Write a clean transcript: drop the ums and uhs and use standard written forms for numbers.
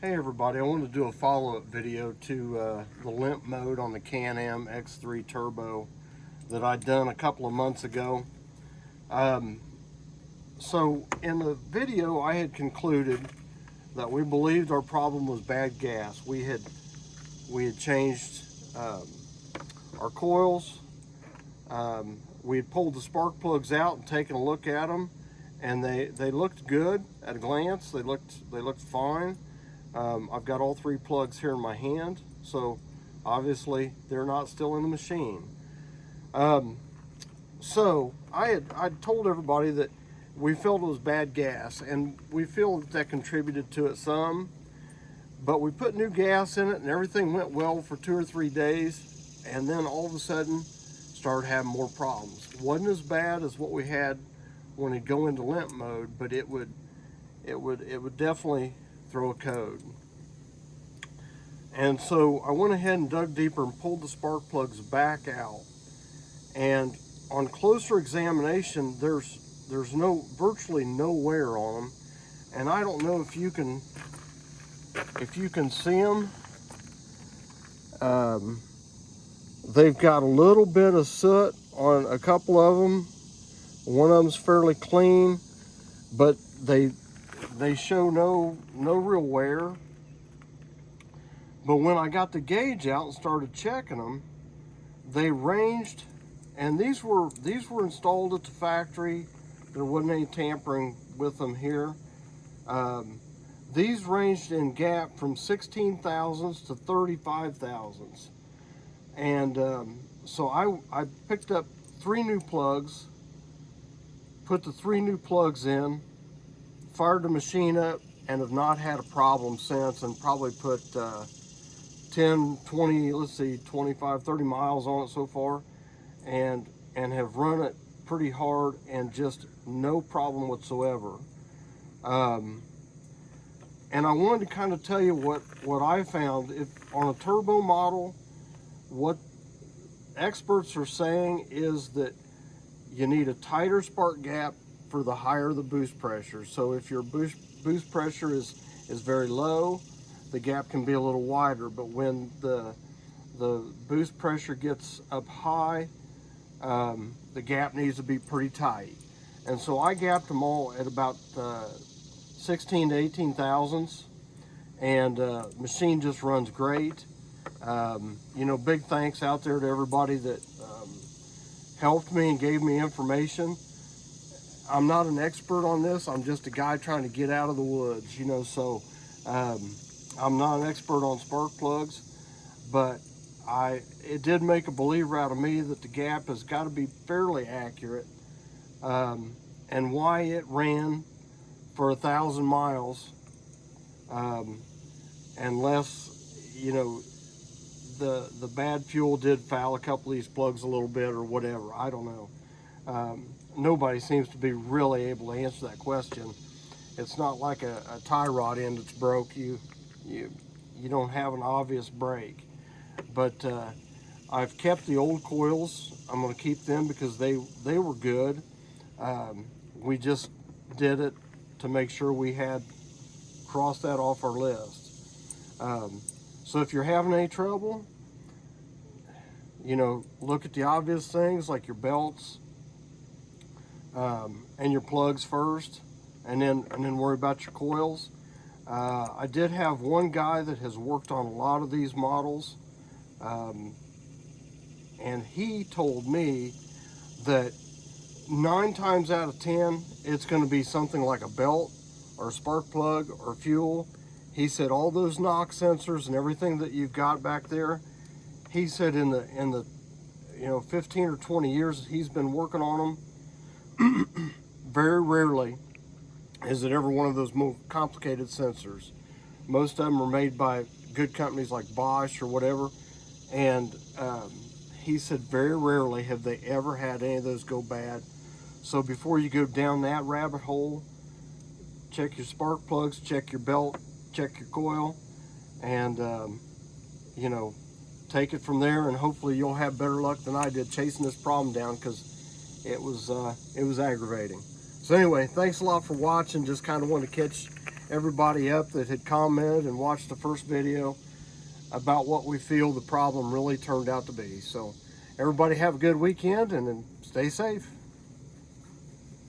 Hey everybody, I wanted to do a follow-up video to the Limp mode on the Can-Am X3 Turbo that I'd done a couple of months ago. So in the video I had concluded that we believed our problem was bad gas. We had changed our coils. We had pulled the spark plugs out and taken a look at them, and they looked good at a glance. They looked fine. I've got all three plugs here in my hand, so obviously they're not still in the machine. So I told everybody that we felt it was bad gas, and we feel that contributed to it some, but we put new gas in it and everything went well for 2 or 3 days, and then all of a sudden started having more problems. It wasn't as bad as what we had when it'd go into limp mode, but it would definitely throw a code. And so I went ahead and dug deeper and pulled the spark plugs back out, and on closer examination there's virtually no wear on them, and I don't know if you can see them. They've got a little bit of soot on a couple of them. One of them's fairly clean, but they show no real wear. But when I got the gauge out and started checking them, they ranged, and these were installed at the factory. There wasn't any tampering with them here. These ranged in gap from 16 thousandths to 35 thousandths. And so I picked up 3 new plugs, put the 3 new plugs in, fired the machine up, and have not had a problem since, and probably put 10, 20, let's see, 25, 30 miles on it so far, and have run it pretty hard and just no problem whatsoever. And I wanted to kind of tell you what I found. If on a turbo model, what experts are saying is that you need a tighter spark gap for the higher the boost pressure. So if your boost pressure is very low, the gap can be a little wider, but when the boost pressure gets up high, the gap needs to be pretty tight. And so I gapped them all at about 16 to 18 thousandths, and machine just runs great. You know, big thanks out there to everybody that helped me and gave me information. I'm not an expert on this. I'm just a guy trying to get out of the woods, you know, so I'm not an expert on spark plugs, but it did make a believer out of me that the gap has got to be fairly accurate, and why it ran for 1,000 miles, unless, you know, the bad fuel did foul a couple of these plugs a little bit or whatever. I don't know. Nobody seems to be really able to answer that question. It's not like a tie rod end that's broke. You don't have an obvious break. But I've kept the old coils. I'm going to keep them because they were good. We just did it to make sure we had crossed that off our list. So if you're having any trouble, you know, look at the obvious things like your belts and your plugs first, and then worry about your coils. I did have one guy that has worked on a lot of these models, and he told me that 9 times out of 10 it's going to be something like a belt or a spark plug or fuel. He said all those knock sensors and everything that you've got back there, he said in the you know 15 or 20 years that he's been working on them, very rarely is it ever one of those more complicated sensors. Most of them are made by good companies like Bosch or whatever, and he said very rarely have they ever had any of those go bad. So before you go down that rabbit hole, check your spark plugs, check your belt, check your coil, and you know, take it from there, and hopefully you'll have better luck than I did chasing this problem down, because it was aggravating. So anyway, thanks a lot for watching. Just kind of wanted to everybody up that had commented and watched the first video about what we feel the problem really turned out to be. So everybody have a good weekend and stay safe.